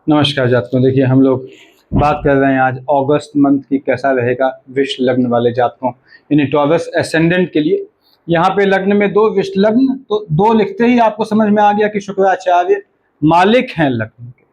नमस्कार जातकों। देखिए, हम लोग बात कर रहे हैं आज अगस्त मंथ की कैसा रहेगा विष लग्न वाले जातकों यानी टॉरस एसेंडेंट के लिए। यहाँ पे लग्न में दो विष लग्न, तो दो लिखते ही आपको समझ में आ गया कि शुक्राचार्य मालिक हैं लग्न के।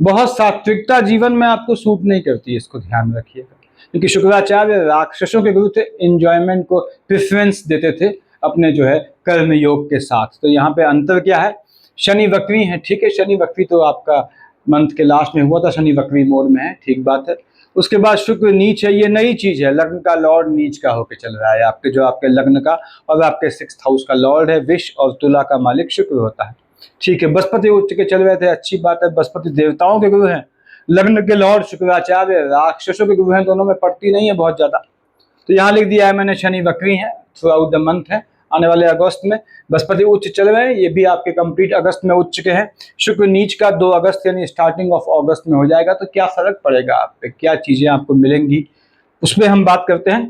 बहुत सात्विकता जीवन में आपको सूट नहीं करती है, इसको ध्यान रखिएगा, क्योंकि शुक्राचार्य राक्षसों के गुरु थे, इंजॉयमेंट को प्रेफरेंस देते थे अपने जो है कर्म योग के साथ। तो यहाँ पे अंतर क्या है? शनि वक्री है, ठीक है, शनि वक्री तो आपका मंथ के लास्ट में हुआ था, शनि वक्री मोड में है, ठीक बात है। उसके बाद शुक्र नीच है, ये नई चीज है, लग्न का लॉर्ड नीच का होकर चल रहा है आपके, जो आपके लग्न का और आपके 6th हाउस का लॉर्ड है। विष और तुला का मालिक शुक्र होता है, ठीक है। बृहस्पति उच्च के चल रहे थे, अच्छी बात है, बृहस्पति देवताओं के गुरु हैं। लग्न के लॉर्ड शुक्राचार्य राक्षसों के गुरु हैं, दोनों में पड़ती नहीं है बहुत ज्यादा। तो यहाँ लिख दिया है मैंने, शनि वक्री है थ्रू आउट द मंथ है। आने वाले अगस्त में बृहस्पति उच्च चल रहे हैं, ये भी आपके कंप्लीट अगस्त में उच्च के हैं। शुक्र नीच का 2 अगस्त यानी स्टार्टिंग ऑफ अगस्त में हो जाएगा। तो क्या फर्क पड़ेगा आप पे, क्या चीजें आपको मिलेंगी, उस पर हम बात करते हैं।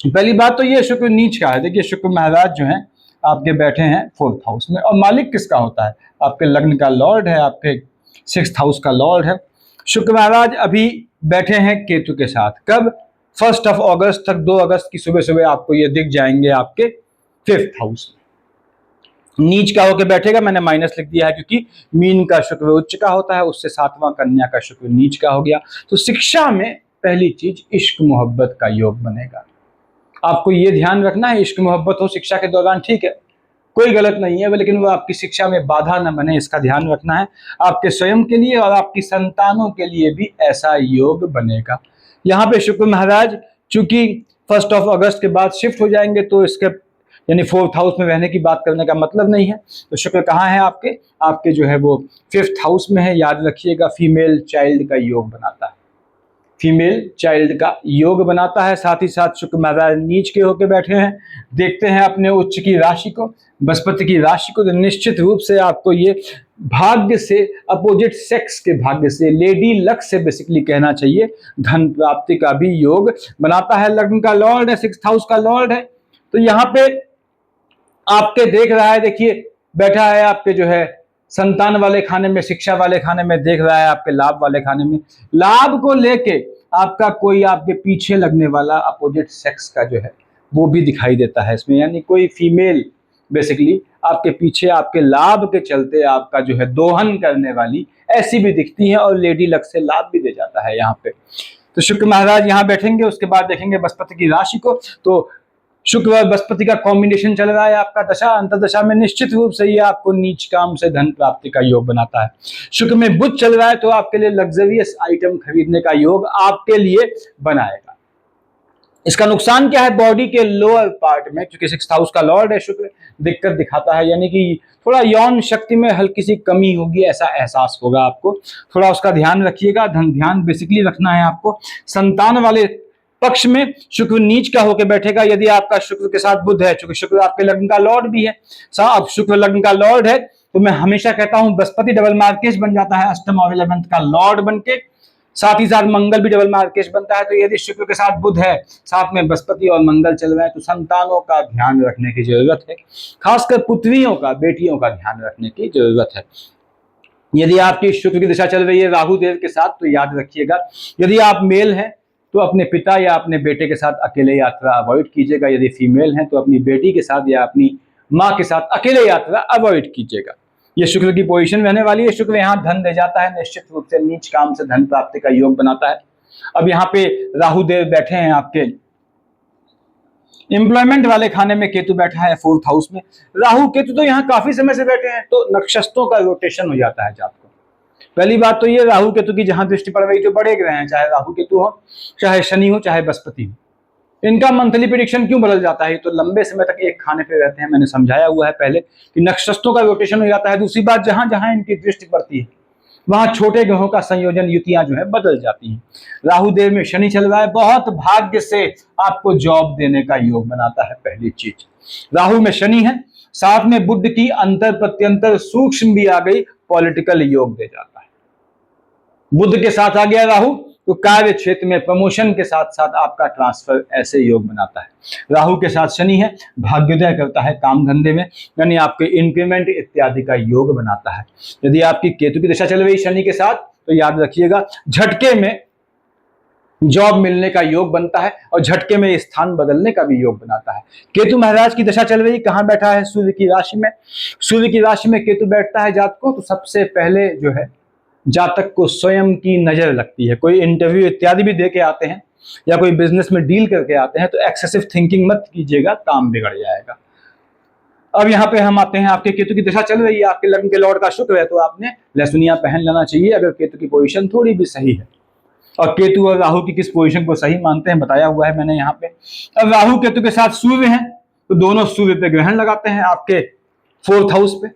पहली बात तो ये शुक्र नीच का है। देखिए, शुक्र महाराज जो है आपके बैठे हैं 4th हाउस में, और मालिक किसका होता है? आपके लग्न का लॉर्ड है, आपके 6th हाउस का लॉर्ड है। शुक्र महाराज अभी बैठे हैं केतु के साथ। कब? 1 अगस्त तक, 2 अगस्त की सुबह सुबह आपको ये दिख जाएंगे आपके 5th हाउस में। नीच का होकर बैठेगा, मैंने माइनस लिख दिया है क्योंकि मीन का शुक्र उच्च का होता है, उससे 7वां कन्या का शुक्र नीच का हो गया। तो शिक्षा में पहली चीज इश्क मोहब्बत का योग बनेगा। आपको ये ध्यान रखना है, इश्क मोहब्बत हो शिक्षा के दौरान, ठीक है, कोई गलत नहीं है, लेकिन वो आपकी शिक्षा में बाधा न बने, इसका ध्यान रखना है। आपके स्वयं के लिए और आपकी संतानों के लिए भी ऐसा योग बनेगा। यहाँ पे शुक्र महाराज चूंकि 1 अगस्त के बाद शिफ्ट हो जाएंगे, तो इसके यानी 4th हाउस में रहने की बात करने का मतलब नहीं है। तो शुक्र कहाँ है आपके? आपके जो है वो 5th हाउस में है। याद रखिएगा, फीमेल चाइल्ड का योग बनाता है, फीमेल चाइल्ड का योग बनाता है। साथ ही साथ शुक्र महाराज नीच के होके बैठे हैं। देखते हैं अपने उच्च की राशि को, बृहस्पति की राशि को, तो निश्चित रूप से आपको ये भाग्य से, अपोजिट सेक्स के भाग्य से, लेडी लक से बेसिकली कहना चाहिए, धन प्राप्ति का भी योग बनाता है। लग्न का लॉर्ड है, 6th हाउस का लॉर्ड है। तो यहाँ पे आपके देख रहा है, देखिए बैठा है आपके जो है संतान वाले खाने में, शिक्षा वाले खाने में, देख रहा है आपके लाभ वाले खाने में। लाभ को लेके आपका कोई आपके पीछे लगने वाला अपोजिट सेक्स का जो है वो भी दिखाई देता है इसमें, यानी कोई फीमेल बेसिकली आपके पीछे आपके लाभ के चलते आपका जो है दोहन करने वाली ऐसी भी दिखती है, और लेडी लक से लाभ भी दे जाता है यहाँ पे। तो शुक्र महाराज यहाँ बैठेंगे। उसके बाद देखेंगे बृहस्पति की राशि को, तो शुक्र और बृहस्पति का कॉम्बिनेशन चल रहा है आपका दशा अंतरदशा में, निश्चित रूप से ये आपको नीच काम से धन प्राप्ति का योग बनाता है। शुक्र में बुध चल रहा है, तो आपके लिए लग्जरियस आइटम खरीदने का योग आपके लिए बनाएगा। इसका नुकसान क्या है? बॉडी के लोअर पार्ट में, क्योंकि 6th हाउस का लॉर्ड है शुक्र, दिक्कत दिखाता है, यानी कि थोड़ा यौन शक्ति में हल्की सी कमी होगी, ऐसा एहसास होगा आपको। थोड़ा उसका ध्यान रखिएगा। धन ध्यान बेसिकली रखना है आपको। संतान वाले पक्ष में शुक्र नीच का होकर बैठेगा। यदि आपका शुक्र के साथ बुध है, चूंकि शुक्र आपके लग्न का लॉर्ड भी है, अब शुक्र लग्न का लॉर्ड है, तो मैं हमेशा कहता हूं बृहस्पति डबल मार्केश बन जाता है, अष्टम और 11th का लॉर्ड बनके। साथ ही साथ मंगल भी डबल मार्केश बनता है। तो यदि शुक्र के साथ बुध है, साथ में बृहस्पति और मंगल चल रहे हैं, तो संतानों का ध्यान रखने की जरूरत है, खासकर पुत्रियों का, बेटियों का ध्यान रखने की जरूरत है। यदि आपकी शुक्र की दिशा चल रही है राहु देव के साथ, तो याद रखिएगा, यदि आप मेल हैं तो अपने पिता या अपने बेटे के साथ अकेले यात्रा अवॉइड कीजिएगा। यदि फीमेल हैं तो अपनी बेटी के साथ या अपनी माँ के साथ अकेले यात्रा अवॉइड कीजिएगा। ये शुक्र की पोजीशन रहने वाली है। शुक्र यहाँ धन दे जाता है, निश्चित रूप से नीच काम से धन प्राप्ति का योग बनाता है। अब यहाँ पे राहु देव बैठे हैं आपके एम्प्लॉयमेंट वाले खाने में, केतु बैठा है 4th हाउस में। राहु केतु तो यहाँ काफी समय से बैठे हैं, तो नक्षत्रों का रोटेशन हो जाता है जातकों। पहली बात तो ये, राहु केतु की जहां दृष्टि पड़ रही, जो बड़े ग्रह हैं, चाहे राहु केतु हो, चाहे शनि हो, चाहे बृहस्पति हो, इनका मंथली प्रेडिक्शन क्यों बदल जाता है? तो लंबे समय तक एक खाने पे रहते हैं, मैंने समझाया हुआ है पहले कि नक्षत्रों का रोटेशन हो जाता है। दूसरी बात, जहां जहां इनकी दृष्टि पड़ती है वहां छोटे ग्रहों का संयोजन, युतियां जो है बदल जाती हैं। राहु देव में शनि चल रहा है, बहुत भाग्य से आपको जॉब देने का योग बनाता है। पहली चीज, राहु में शनि है, साथ में बुध की अंतर प्रत्यंतर सूक्ष्म भी आ गई, पॉलिटिकल योग दे जाता है। बुध के साथ आ गया राहु, तो कार्य क्षेत्र में प्रमोशन के साथ साथ आपका ट्रांसफर ऐसे योग बनाता है। राहु के साथ शनि है, भाग्योदय करता है काम धंधे में, यानी आपके इंक्रीमेंट इत्यादि का योग बनाता है। यदि आपकी केतु की दशा चल रही शनि के साथ तो याद रखिएगा झटके में जॉब मिलने का योग बनता है और झटके में स्थान बदलने का भी योग बनाता है। केतु महाराज की दशा चल रही, कहां बैठा है? सूर्य की राशि में। सूर्य की राशि में केतु बैठता है जातकों, तो सबसे पहले जो है जातक को स्वयं की नजर लगती है। कोई इंटरव्यू इत्यादि भी दे के आते हैं या कोई बिजनेस में डील करके आते हैं तो एक्सेसिव थिंकिंग मत कीजिएगा, काम बिगड़ जाएगा। अब यहाँ पे हम आते हैं, आपके केतु की दशा चल रही है, आपके लग्न के लॉर्ड का शुक्र है, तो आपने लहसुनिया पहन लेना चाहिए अगर केतु की पोजीशन थोड़ी भी सही है। और केतु और राहु की किस पोजीशन को सही मानते हैं बताया हुआ है मैंने यहाँ पे। अब राहु केतु के साथ सूर्य है तो दोनों सूर्य पे ग्रहण लगाते हैं आपके 4th हाउस पे।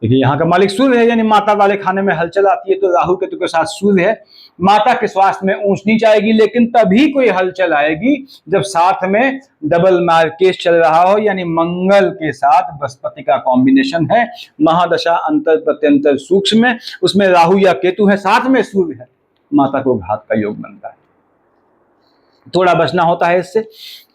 देखिए यहाँ का मालिक सूर्य है, यानी माता वाले खाने में हलचल आती है, तो राहु केतु के साथ सूर्य है। माता के स्वास्थ्य में ऊंच नीच आएगी, लेकिन तभी कोई हलचल आएगी जब साथ में डबल मार्केश चल रहा हो, यानी मंगल के साथ बृहस्पति का कॉम्बिनेशन है। महादशा अंतर प्रत्यंतर सूक्ष्म में, उसमें राहु या केतु है, साथ में सूर्य है, माता को घात का योग बनता है। थोड़ा बचना होता है इससे।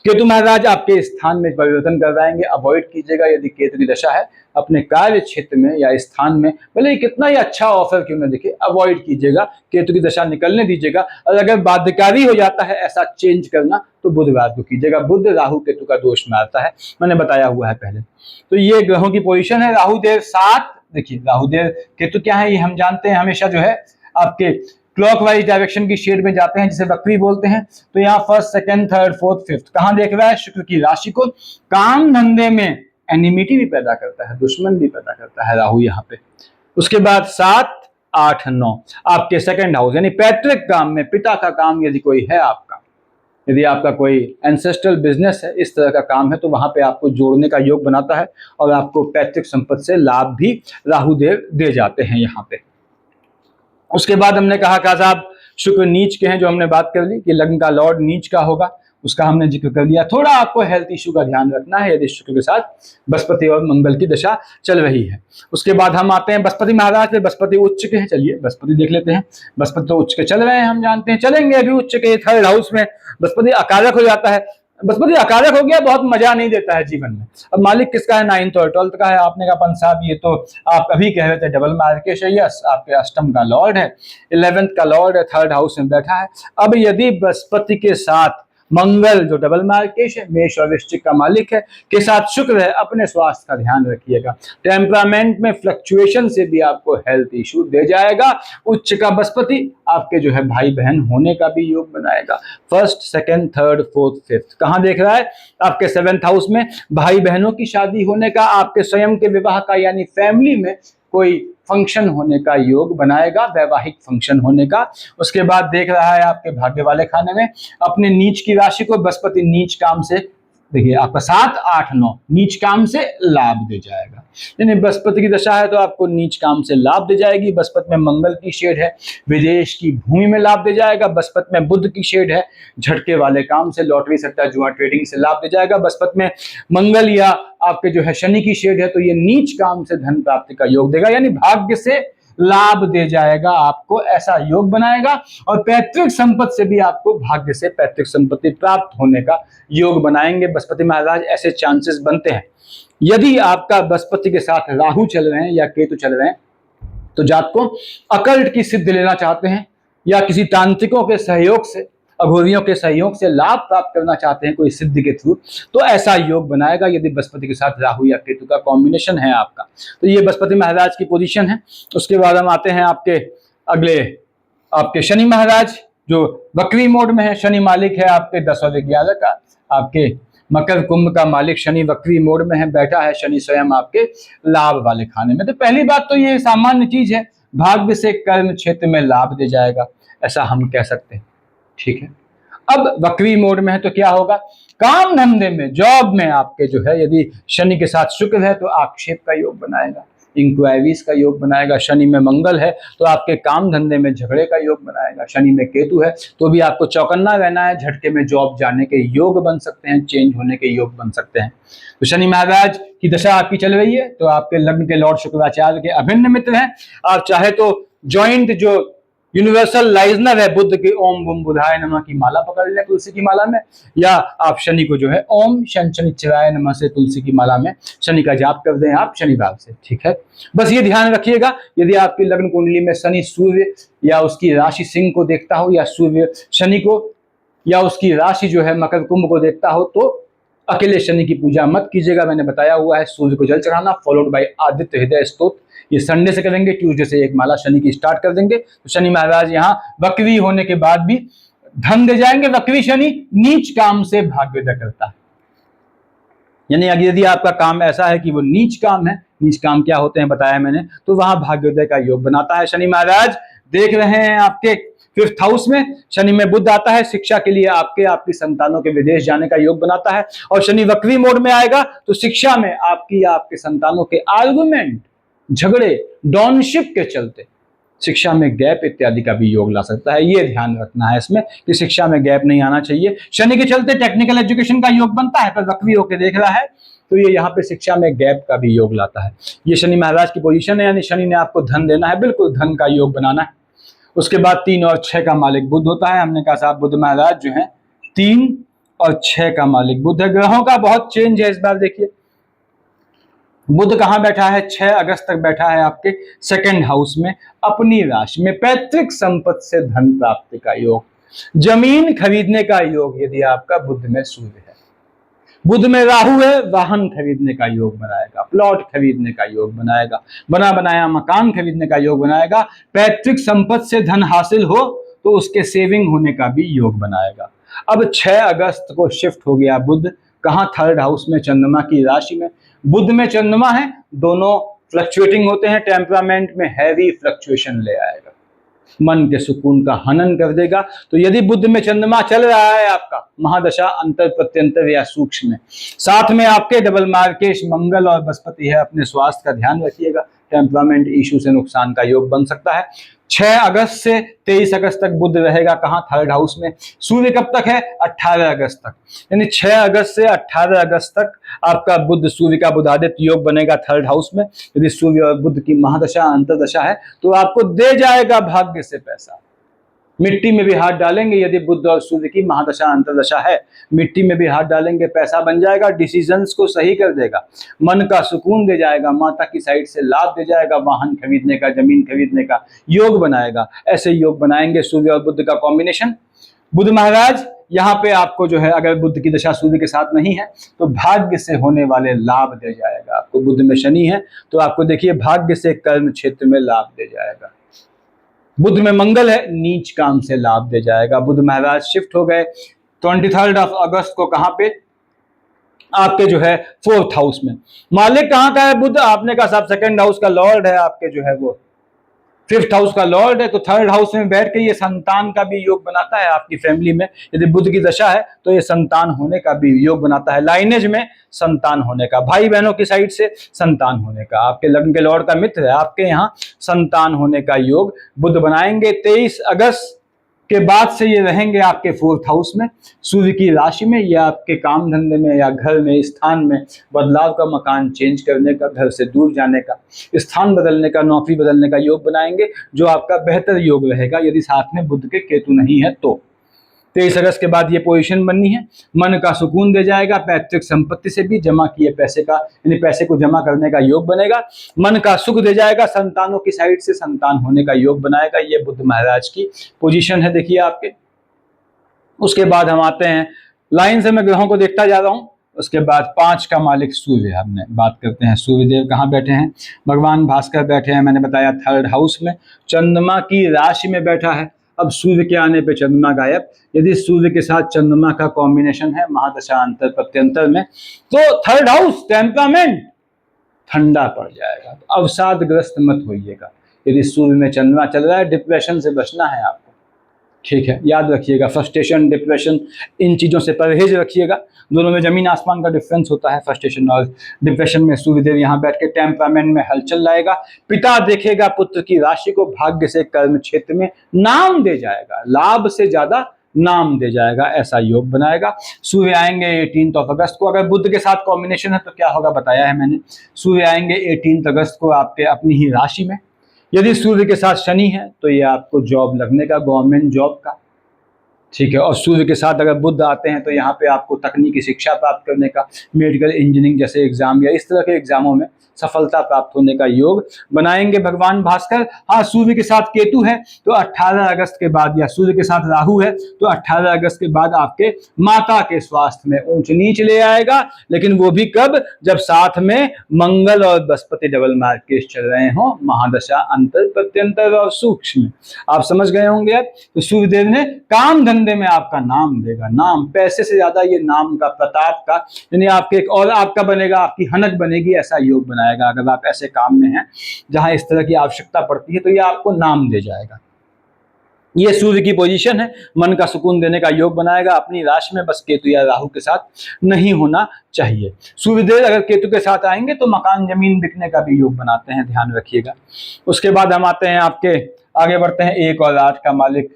केतु महाराज आपके स्थान में परिवर्तन करवाएंगे, अवॉइड कीजिएगा। यदि केतु की दशा है अपने कार्य क्षेत्र में या स्थान में, भले ही कितना ही अच्छा ऑफर क्यों न दिखे, अवॉइड कीजिएगा, केतु की दशा निकलने दीजिएगा। और अगर बाध्यकारी हो जाता है ऐसा चेंज करना तो बुधवार को कीजिएगा। बुध राहु केतु का दोष मारता है, मैंने बताया हुआ है पहले। तो ये ग्रहों की पोजिशन है। राहुदेव 7, देखिए राहुदेव केतु क्या है ये हम जानते हैं, हमेशा जो है आपके क्लॉकवाइज डायरेक्शन की शेड में जाते हैं, जिसे वक्री बोलते हैं। तो यहाँ 1st, 2nd, 3rd, 4th, 5th कहां देख रहा है? शुक्र की राशि को। काम धंधे में एनिमिटी भी पैदा करता है, दुश्मन भी पैदा करता है राहु यहाँ पे। उसके बाद 7, 8, 9 आपके 2nd हाउस, यानी पैतृक काम में, पिता का काम यदि कोई है आपका, यदि आपका कोई एंसेस्ट्रल बिजनेस है, इस तरह का काम है, तो वहां पे आपको जोड़ने का योग बनाता है और आपको पैतृक संपत्ति से लाभ भी राहुदेव दे जाते हैं यहाँ पे। उसके बाद हमने कहा साहब शुक्र नीच के हैं, जो हमने बात कर ली कि लग्न का लॉर्ड नीच का होगा, उसका हमने जिक्र कर लिया। थोड़ा आपको हेल्थ इशू का ध्यान रखना है यदि शुक्र के साथ बृहस्पति और मंगल की दशा चल रही है। उसके बाद हम आते हैं बृहस्पति महाराज पे। बृहस्पति उच्च के हैं, चलिए बृहस्पति देख लेते हैं। बृहस्पति तो उच्च के चल रहे हैं, हम जानते हैं, चलेंगे अभी उच्च के 3rd हाउस में। बृहस्पति अकारक हो जाता है, बृहस्पति अकारक हो गया, बहुत मजा नहीं देता है जीवन में। अब मालिक किसका है? 9th और 12th का है। आपने कहा पंच साहब ये तो आप अभी कह रहे थे डबल मार्केश है। यस, आपके अष्टम का लॉर्ड है, 11th का लॉर्ड है, 3rd हाउस में बैठा है। अब यदि बृहस्पति के साथ मंगल जो डबल मार्केश है, मेष और वृश्चिक का मालिक है, के साथ शुक्र है, अपने स्वास्थ्य का ध्यान रखिएगा। टेम्परामेंट में फ्लक्चुएशन से भी आपको हेल्थ इशू दे जाएगा। उच्च का बृहस्पति आपके जो है भाई बहन होने का भी योग बनाएगा। 1st, 2nd, 3rd, 4th, 5th कहां देख रहा है? आपके 7th हाउस में। भाई बहनों की शादी होने का, आपके स्वयं के विवाह का, यानी फैमिली में कोई फंक्शन होने का योग बनाएगा, वैवाहिक फंक्शन होने का। उसके बाद देख रहा है आपके भाग्य वाले खाने में अपने नीच की राशि को। बृहस्पति नीच काम से, देखिए आपका 7, 8, 9 नीच काम से लाभ दे जाएगा। यानी बृहस्पति की दशा है तो आपको नीच काम से लाभ दे जाएगी। बृहस्पति में मंगल की शेड है, विदेश की भूमि में लाभ दे जाएगा। बृहस्पति में बुध की शेड है, झटके वाले काम से, लॉटरी सट्टा जुआ ट्रेडिंग से लाभ दे जाएगा। बृहस्पति में मंगल या आपके जो है शनि की शेड है, तो ये नीच काम से धन प्राप्ति का योग देगा, यानी भाग्य से लाभ दे जाएगा आपको, ऐसा योग बनाएगा। और पैतृक संपत्ति से भी आपको भाग्य से पैतृक संपत्ति प्राप्त होने का योग बनाएंगे बृहस्पति महाराज। ऐसे चांसेस बनते हैं। यदि आपका बृहस्पति के साथ राहु चल रहे हैं या केतु चल रहे हैं, तो जातकों अकल्ट की सिद्धि लेना चाहते हैं या किसी तांत्रिकों के सहयोग से, अघोरियों के सहयोग से लाभ प्राप्त करना चाहते हैं कोई सिद्धि के थ्रू, तो ऐसा योग बनाएगा यदि बृहस्पति के साथ राहु या केतु का कॉम्बिनेशन है आपका। तो ये बृहस्पति महाराज की पोजीशन है। उसके बाद हम आते हैं आपके अगले, आपके शनि महाराज जो वक्री मोड में है। शनि मालिक है आपके 10 और 11 का, आपके मकर कुंभ का मालिक शनि वक्री मोड में है, बैठा है शनि स्वयं आपके लाभ वाले खाने में। तो पहली बात तो ये सामान्य चीज है, भाग्य से कर्म क्षेत्र में लाभ दे जाएगा, ऐसा हम कह सकते हैं, ठीक है। अब वक्री मोड में है तो क्या होगा? काम धंधे में, जॉब में आपके जो है, यदि शनि के साथ शुक्र है तो आक्षेप का योग बनाएगा, इंक्वायरीज का योग बनाएगा। शनि में मंगल है तो आपके काम धंधे में झगड़े का योग बनाएगा। शनि में केतु है तो भी आपको चौकन्ना रहना है, झटके में जॉब जाने के योग बन सकते हैं, चेंज होने के योग बन सकते हैं। तो शनि महाराज की दशा आपकी चल रही है तो आपके लग्न के लॉर्ड शुक्राचार्य के अभिन्न मित्र हैं। आप चाहे तो ज्वाइंट जो यूनिवर्सल लाइजनर है बुद्ध की ओम बुम बुधाय नमः की माला पकड़ ले तुलसी की माला में, या आप शनि को जो है ओम शनिश्चराय नमः से तुलसी की माला में शनि का जाप कर दें आप शनिवार से, ठीक है। बस ये ध्यान रखिएगा, यदि आपकी लग्न कुंडली में शनि सूर्य या उसकी राशि सिंह को देखता हो, या सूर्य शनि को या उसकी राशि जो है मकर कुंभ को देखता हो, तो अकेले शनि की पूजा मत कीजिएगा। मैंने बताया हुआ है सूर्य को जल चढ़ाना फॉलोड बाय आदित्य हृदय स्तोत्र, ये संडे से करेंगे, ट्यूसडे से एक माला शनि की स्टार्ट कर देंगे। तो शनि महाराज यहाँ वक्री होने के बाद भी धन दे जाएंगे। वक्री शनि नीच काम से भाग्योदय करता है, यानी अगर यदि आपका काम ऐसा है कि वो नीच काम है, नीच काम क्या होते हैं बताया मैंने, तो वहां भाग्योदय का योग बनाता है शनि महाराज। देख रहे हैं आपके 5th हाउस में शनि में बुध आता है, शिक्षा के लिए आपकी संतानों के विदेश जाने का योग बनाता है। और शनि वक्री मोड में आएगा तो शिक्षा में आपके संतानों के आर्गुमेंट, झगड़े, डाउनशिप के चलते शिक्षा में गैप इत्यादि का भी योग ला सकता है। ये ध्यान रखना है इसमें कि शिक्षा में गैप नहीं आना चाहिए। शनि के चलते टेक्निकल एजुकेशन का योग बनता है, पर वक्री होकर देख रहा है तो ये यहाँ पे शिक्षा में गैप का भी योग लाता है। ये शनि महाराज की पोजीशन है, यानी शनि ने आपको धन देना है, बिल्कुल धन का योग बनाना है। उसके बाद 3 और 6 का मालिक बुध होता है। हमने कहा साहब बुध महाराज जो है 3 और 6 का मालिक बुध है। ग्रहों का बहुत चेंज है इस बार। देखिए बुध कहां बैठा है, 6 अगस्त तक बैठा है आपके 2nd हाउस में, अपनी राशि में। पैतृक संपत्ति से धन प्राप्ति का योग, जमीन खरीदने का योग यदि आपका बुध में सूर्य है। बुध में राहु है, वाहन खरीदने का योग बनाएगा, प्लॉट खरीदने का योग बनाएगा, बना बनाया मकान खरीदने का योग बनाएगा। पैतृक संपत्ति से धन हासिल हो तो उसके सेविंग होने का भी योग बनाएगा। अब 6 अगस्त को शिफ्ट हो गया बुध कहां, 3rd हाउस में, चंद्रमा की राशि में। बुध में चंद्रमा है, दोनों फ्लक्चुएटिंग होते हैं, टेम्परामेंट में हैवी फ्लक्चुएशन ले आएगा, मन के सुकून का हनन कर देगा। तो यदि बुध में चंद्रमा चल रहा है आपका महादशा अंतर प्रत्यंतर या सूक्ष्म में, साथ में आपके डबल मार्केश मंगल और बृहस्पति है, अपने स्वास्थ्य का ध्यान रखिएगा, टेम्परामेंट इशू से नुकसान का योग बन सकता है। 6 अगस्त से 23 अगस्त तक बुध रहेगा कहां, 3rd हाउस में। सूर्य कब तक है, 18 अगस्त तक, यानी 6 अगस्त से 18 अगस्त तक आपका बुध सूर्य का बुधादित्य योग बनेगा 3rd हाउस में। यदि सूर्य और बुध की महादशा अंतरदशा है तो आपको दे जाएगा भाग्य से पैसा। मिट्टी में भी हाथ डालेंगे, यदि बुध और सूर्य की महादशा अंतरदशा है, मिट्टी में भी हाथ डालेंगे पैसा बन जाएगा, डिसीजंस को सही कर देगा, मन का सुकून दे जाएगा, माता की साइड से लाभ दे जाएगा, वाहन खरीदने का, जमीन खरीदने का योग बनाएगा। ऐसे योग बनाएंगे सूर्य और बुध का कॉम्बिनेशन। बुध महाराज यहाँ पे आपको जो है, अगर बुध की दशा सूर्य के साथ नहीं है तो भाग्य से होने वाले लाभ दे जाएगा आपको। बुध में शनि है तो आपको देखिए भाग्य से कर्म क्षेत्र में लाभ दे जाएगा। बुध में मंगल है, नीच काम से लाभ दे जाएगा। बुध महाराज शिफ्ट हो गए 23rd ऑफ अगस्त को कहां पे, आपके जो है 4th हाउस में। मालिक कहां का है बुध, आपने कहा साहब 2nd हाउस का लॉर्ड है, आपके जो है वो 5th हाउस का लॉर्ड है। तो 3rd हाउस में बैठ के ये संतान का भी योग बनाता है। आपकी फैमिली में यदि बुध की दशा है तो ये संतान होने का भी योग बनाता है, लाइनेज में संतान होने का, भाई बहनों की साइड से संतान होने का। आपके लग्न के लॉर्ड का मित्र है, आपके यहाँ संतान होने का योग बुध बनाएंगे। 23 अगस्त के बाद से ये रहेंगे आपके 4th हाउस में, सूर्य की राशि में, या आपके काम धंधे में या घर में, स्थान में बदलाव का, मकान चेंज करने का, घर से दूर जाने का, स्थान बदलने का, नौकरी बदलने का योग बनाएंगे, जो आपका बेहतर योग रहेगा यदि साथ में बुध के केतु नहीं है तो। 23 अगस्त के बाद ये पोजीशन बननी है, मन का सुकून दे जाएगा, पैतृक संपत्ति से भी जमा किए पैसे का, यानी पैसे को जमा करने का योग बनेगा, मन का सुख दे जाएगा, संतानों की साइड से संतान होने का योग बनाएगा। ये बुध महाराज की पोजीशन है देखिए आपके। उसके बाद हम आते हैं, लाइन से मैं ग्रहों को देखता जा रहा हूं। उसके बाद 5 का मालिक सूर्य, हमने बात करते हैं सूर्य देव कहाँ बैठे हैं, भगवान भास्कर बैठे हैं, मैंने बताया 3rd हाउस में, चंद्रमा की राशि में बैठा है। अब सूर्य के आने पे चंद्रमा गायब। यदि सूर्य के साथ चंद्रमा का कॉम्बिनेशन है महादशा अंतर प्रत्यंतर में, तो 3rd हाउस टेम्परामेंट ठंडा पड़ जाएगा। तो अवसादग्रस्त मत होइएगा। यदि सूर्य में चंद्रमा चल रहा है, डिप्रेशन से बचना है आपको, ठीक है, याद रखिएगा। फ्रस्ट्रेशन, डिप्रेशन, इन चीज़ों से परहेज रखिएगा। दोनों में जमीन आसमान का डिफरेंस होता है। फ्रस्ट्रेशन और डिप्रेशन में सूर्यदेव यहाँ बैठ के टेम्परामेंट में हलचल लाएगा। पिता देखेगा पुत्र की राशि को, भाग्य से कर्म क्षेत्र में नाम दे जाएगा, लाभ से ज्यादा नाम दे जाएगा, ऐसा योग बनाएगा। सूर्य आएंगे 18 अगस्त को। अगर बुध के साथ कॉम्बिनेशन है तो क्या होगा बताया है मैंने। सूर्य आएंगे 18 अगस्त को आपके अपनी ही राशि में, यदि सूर्य के साथ शनि है तो ये आपको जॉब लगने का, गवर्नमेंट जॉब का, ठीक है। और सूर्य के साथ अगर बुध आते हैं तो यहाँ पे आपको तकनीकी शिक्षा प्राप्त करने का, मेडिकल इंजीनियरिंग जैसे एग्जाम या इस तरह के एग्जामों में सफलता प्राप्त होने का योग बनाएंगे भगवान भास्कर। हाँ, सूर्य के साथ केतु है तो 18 अगस्त के बाद, या सूर्य के साथ राहु है तो 18 अगस्त के बाद आपके माता के स्वास्थ्य में ऊंच नीच ले आएगा। लेकिन वो भी कब? जब साथ में मंगल और बृहस्पति डबल मार्केश चल रहे हो, महादशा अंतर प्रत्यंतर और सूक्ष्म। आप समझ गए होंगे। तो सूर्यदेव ने काम धंधे में आपका नाम देगा, नाम, पैसे से ज्यादा ये नाम का, प्रताप का, यानी आपके एक और आपका बनेगा, आपकी हनक बनेगी, ऐसा योग बनाएगा। अगर आप ऐसे काम में हैं जहां इस तरह की आवश्यकता पड़ती है तो ये आपको नाम दे जाएगा। ये सूर्य की पोजीशन है, मन का सुकून देने का योग बनाएगा। अपनी राशि में बस केतु या राहु के साथ नहीं होना चाहिए। सूर्यदेव अगर केतु के साथ आएंगे तो मकान जमीन बिकने का भी योग बनाते हैं, ध्यान रखिएगा। उसके बाद हम आते हैं आपके, आगे बढ़ते हैं। 1 और 8 का मालिक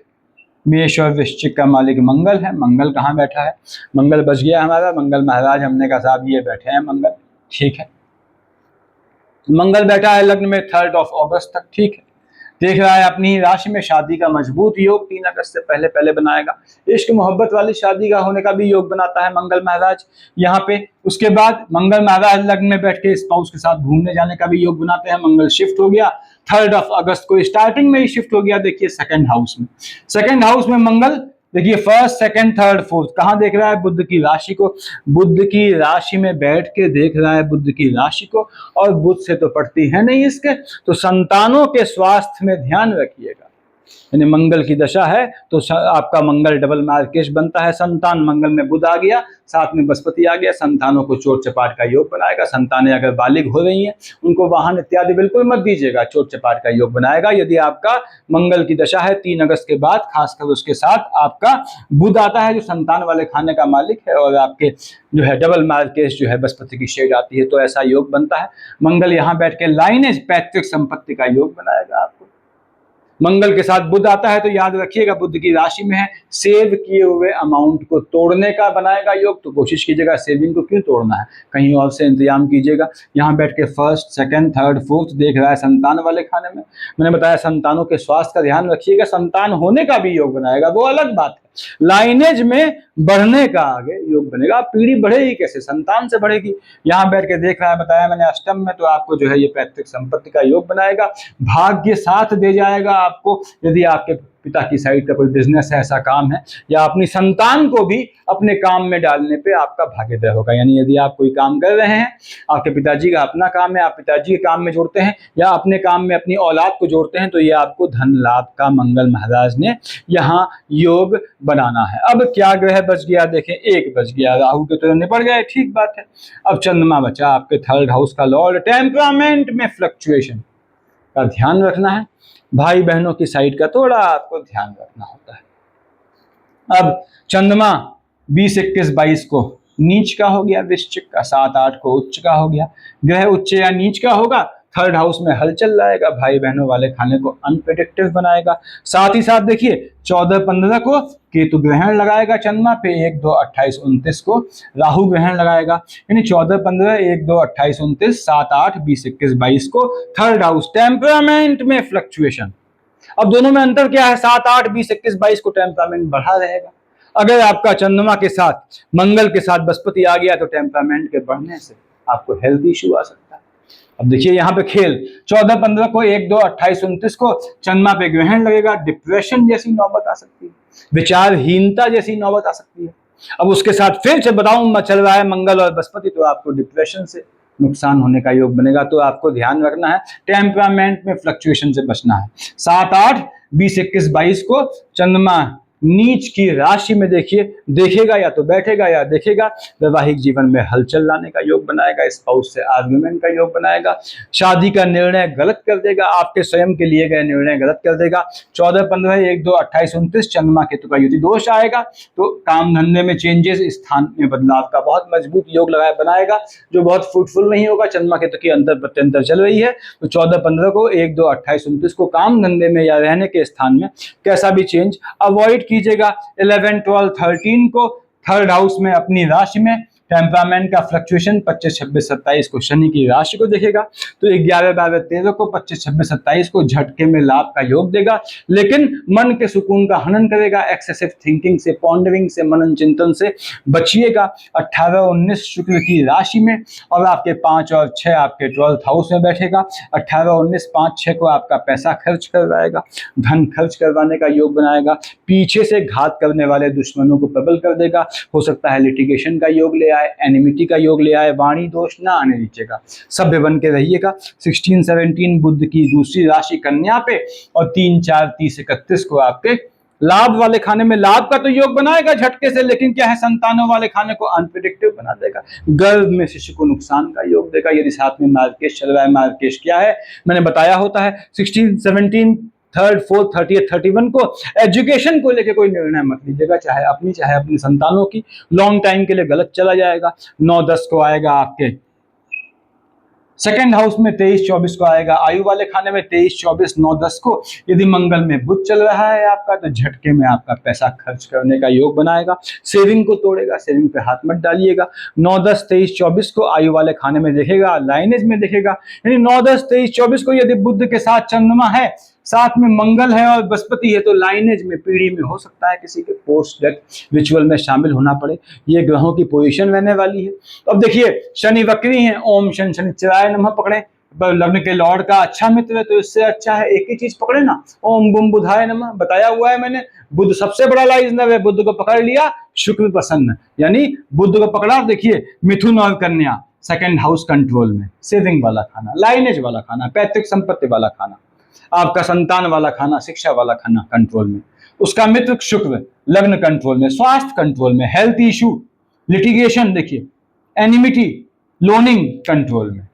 मेष और वृश्चिक का मालिक मंगल है। मंगल कहाँ बैठा है? मंगल बच गया हमारा, मंगल महाराज। हमने कहा साहब ये बैठे हैं मंगल, ठीक है। मंगल बैठा है लग्न में 3 अगस्त तक, ठीक है। देख रहा है अपनी राशि में शादी का मजबूत योग, 3 अगस्त से पहले पहले बनाएगा। इश्क मोहब्बत वाली शादी का होने का भी योग बनाता है मंगल महाराज यहाँ पे। उसके बाद मंगल महाराज लग्न में बैठ के स्पाउस के साथ घूमने जाने का भी योग बनाते हैं। मंगल शिफ्ट हो गया 3 अगस्त को, स्टार्टिंग में ही शिफ्ट हो गया। देखिए सेकंड हाउस में, सेकंड हाउस में मंगल, देखिए 1st, 2nd, 3rd, 4th कहाँ देख रहा है? बुध की राशि को। बुध की राशि में बैठ के देख रहा है बुध की राशि को, और बुध से तो पड़ती है नहीं इसके, तो संतानों के स्वास्थ्य में ध्यान रखिएगा। यानी मंगल की दशा है तो आपका मंगल डबल मार्केश बनता है। संतान, मंगल में बुध आ गया, साथ में बृहस्पति आ गया, संतानों को चोट चपाट का योग बनाएगा। संतानें अगर बालिग हो रही हैं उनको वाहन इत्यादि बिल्कुल मत दीजिएगा, चोट चपाट का योग बनाएगा। यदि आपका मंगल की दशा है 3 अगस्त के बाद, खासकर उसके साथ आपका बुध आता है जो संतान वाले खाने का मालिक है, और आपके जो है डबल मार्केश जो है बृहस्पति की शेड आती है, तो ऐसा योग बनता है। मंगल यहाँ बैठ के लाइनेज पैतृक संपत्ति का योग बनाएगा आपको। मंगल के साथ बुध आता है तो याद रखिएगा बुध की राशि में है, सेव किए हुए अमाउंट को तोड़ने का बनाएगा योग। तो कोशिश कीजिएगा सेविंग को क्यों तोड़ना है, कहीं और से इंतजाम कीजिएगा। यहाँ बैठ के 1st, 2nd, 3rd, 4th देख रहा है संतान वाले खाने में। मैंने बताया संतानों के स्वास्थ्य का ध्यान रखिएगा। संतान होने का भी योग बनाएगा, वो अलग बात है। लाइनेज में बढ़ने का आगे योग बनेगा। पीढ़ी बढ़ेगी कैसे? संतान से बढ़ेगी। यहाँ बैठ के देख रहा है, बताया मैंने अष्टम में, तो आपको जो है ये पैतृक संपत्ति का योग बनाएगा। भाग्य साथ दे जाएगा आपको। यदि आपके पिता की साइड का कोई बिजनेस है, ऐसा काम है, या अपनी संतान को भी अपने काम में डालने पे आपका भाग्योदय होगा। यानी यदि आप कोई काम कर रहे हैं, आपके पिताजी का अपना काम है, आप पिताजी के काम में जोड़ते हैं, या अपने काम में अपनी औलाद को जोड़ते हैं, तो ये आपको धन लाभ का मंगल महाराज ने यहाँ योग बनाना है। अब क्या ग्रह बच गया? देखें, 1 बच गया, राहु के तो निपट गए, ठीक बात है। अब चंद्रमा बचा, आपके 3rd हाउस का लॉर्ड। टेम्परामेंट में फ्लक्चुएशन का ध्यान रखना है, भाई बहनों की साइड का थोड़ा आपको ध्यान रखना होता है। अब चंद्रमा 20, 21, 22 को नीच का हो गया, वृश्चिक का 7, 8 को उच्च का हो गया। ग्रह उच्च या नीच का होगा, 3rd हाउस में हलचल लाएगा, भाई बहनों वाले खाने को अनप्रेडिक्टिव बनाएगा। साथ ही साथ देखिए 14, 15 को केतु ग्रहण लगाएगा चंद्रमा पे, 1, 2, 28, 29 को राहु ग्रहण लगाएगा। यानी 14, 15, 1, 2, 28, 29, 7, 8, 20, 21, 22 को 3rd हाउस। टेम्परामेंट में फ्लक्चुएशन। अब दोनों में अंतर क्या है? 7, 8, 20, 21, 22 को टेम्परामेंट बढ़ा रहेगा। अगर आपका चंद्रमा के साथ मंगल के साथ बृहस्पति आ गया तो टेम्परामेंट के बढ़ने से आपको हेल्थ इश्यू आ सकता है। अब देखिए यहाँ पे खेल, 14, 15 को, 1, 2, 28, 29 को चंद्रमा पे ग्रहण लगेगा, डिप्रेशन जैसी नौबत आ सकती है, विचारहीनता जैसी नौबत आ सकती है। अब उसके साथ फिर से बताऊं चल रहा है मंगल और बृहस्पति, तो आपको डिप्रेशन से नुकसान होने का योग बनेगा। तो आपको ध्यान रखना है, टेम्परामेंट में फ्लक्चुएशन से बचना है। 7, 8, 20, 21, 22 को चंद्रमा नीच की राशि में देखिए, देखेगा या तो बैठेगा या देखेगा, वैवाहिक जीवन में हलचल लाने का योग बनाएगा, स्पाउस से आर्गुमेंट का योग बनाएगा, शादी का निर्णय गलत कर देगा, आपके स्वयं के लिए गए निर्णय गलत कर देगा। 14, 15, 1, 2, 28, 29 चंद्रमा केतु का युति दोष आएगा, तो काम धंधे में चेंजेस, स्थान में बदलाव का बहुत मजबूत योग बनाएगा, जो बहुत फ्रूटफुल नहीं होगा। चंद्रमा केतु की अंतर प्रत्यंतर चल रही है, तो 14, 15 को, 1, 2, 28, 29 को काम धंधे में या रहने के स्थान में कैसा भी चेंज अवॉइड कीजिएगा। 11, 12, 13 को 3rd हाउस में अपनी राशि में टेम्परामेंट का फ्लक्चुएशन 25, 26, 27 को शनि की राशि को देखेगा, तो 11, 12, 13 को 25, 26, 27 को झटके में लाभ का योग देगा, लेकिन मन के सुकून का हनन करेगा। एक्सेसिव थिंकिंग से, पॉन्डरिंग से, मनन चिंतन से बचिएगा। 18, 19 शुक्र की राशि में, और आपके 5 और 6 आपके 12th हाउस में बैठेगा। 18, 19, 5, 6 को आपका पैसा खर्च करवाएगा, धन खर्च करवाने का योग बनाएगा। पीछे से घात करने वाले दुश्मनों को प्रबल कर देगा। हो सकता है लिटिगेशन का योग ले आए, एनिमिटी का योग ले आए। वाणी दोष ना आने दीजिएगा, सभ्य बन के रहिएगा। 16, 17 बुध की दूसरी राशि कन्या पे, और 3, 4, 30, 31 को आपके लाभ वाले खाने में लाभ का तो योग बनाएगा झटके से, लेकिन क्या है, संतानों वाले खाने को अनप्रिडिक्टिव बना देगा। गर्भ में शिशु को नुकसान का योग देगा यदि साथ में मार्केश चल रहा है। मार्केश क्या है, मैंने बताया होता है। 16, 17, 3rd, 4th, 30th, 31 को एजुकेशन को लेके कोई निर्णय मत लीजिएगा, चाहे अपनी संतानों की। लॉन्ग टाइम के लिए गलत चला जाएगा। 9, 10 को आएगा आपके सेकेंड हाउस में, 23, 24 को आएगा आयु वाले खाने में। 23, 24, 9, 10 को यदि मंगल में बुध चल रहा है आपका, तो झटके में आपका पैसा खर्च करने का योग बनाएगा। सेविंग को तोड़ेगा, सेविंग पे हाथ मत डालिएगा। 9, 10, 23, 24 को आयु वाले खाने में देखेगा, लाइनेज में देखेगा। यानी 9, 10, 23, 24 को यदि बुध के साथ चंद्रमा है, साथ में मंगल है और बृहस्पति है, तो लाइनेज में, पीढ़ी में हो सकता है किसी के पोस्ट डेथ रिचुअल में शामिल होना पड़े। ये ग्रहों की पोजीशन रहने वाली है। अब देखिए, शनि वक्री हैं, ओम शनि शनिचराय नमः पकड़े, लग्न के लॉर्ड का अच्छा मित्र है, तो इससे अच्छा है एक ही चीज पकड़े ना, ओम बुम बुधाय नमः। बताया हुआ है मैंने, बुध सबसे बड़ा लाइजनर है। बुध को पकड़ लिया, शुक्र प्रसन्न, यानी बुध को पकड़ा। देखिए, मिथुन और कन्या सेकेंड हाउस कंट्रोल में, सेविंग वाला खाना, लाइनेज वाला खाना, पैतृक संपत्ति वाला खाना, आपका संतान वाला खाना, शिक्षा वाला खाना कंट्रोल में। उसका मित्र शुक्र लग्न कंट्रोल में, स्वास्थ्य कंट्रोल में, हेल्थ इशू, लिटिगेशन, देखिए एनिमिटी, लोनिंग कंट्रोल में।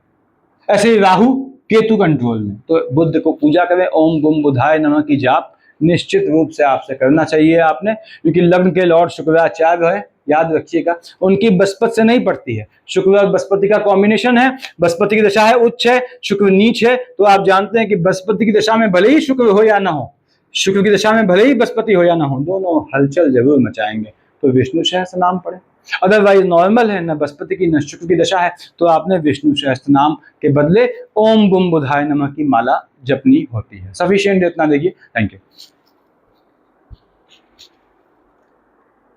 ऐसे ही राहु केतु कंट्रोल में। तो बुध को पूजा करें, ओम बुम बुधाय नमः की जाप निश्चित रूप से आपसे करना चाहिए आपने, क्योंकि लग्न के लॉर्ड शुक्राचार्य है, याद रखिएगा। उनकी बृहस्पति से नहीं पड़ती है, शुक्र और बृहस्पति का कॉम्बिनेशन है। बृहस्पति की दशा है उच्च है, शुक्र नीच है, तो आप जानते हैं कि बृहस्पति की दशा में भले ही शुक्र हो या ना हो, शुक्र की दशा में भले ही बृहस्पति हो या ना हो, दोनों हलचल जरूर मचाएंगे। तो विष्णु सहस्त्र नाम पढ़े। अदरवाइज नॉर्मल है, न बृहस्पति की न शुक्र की दशा है, तो आपने विष्णु सहस्त्र नाम के बदले ओम बुम बुधाय नमः की माला जपनी होती है। सफिशिएंट इतना देखिए। Thank you.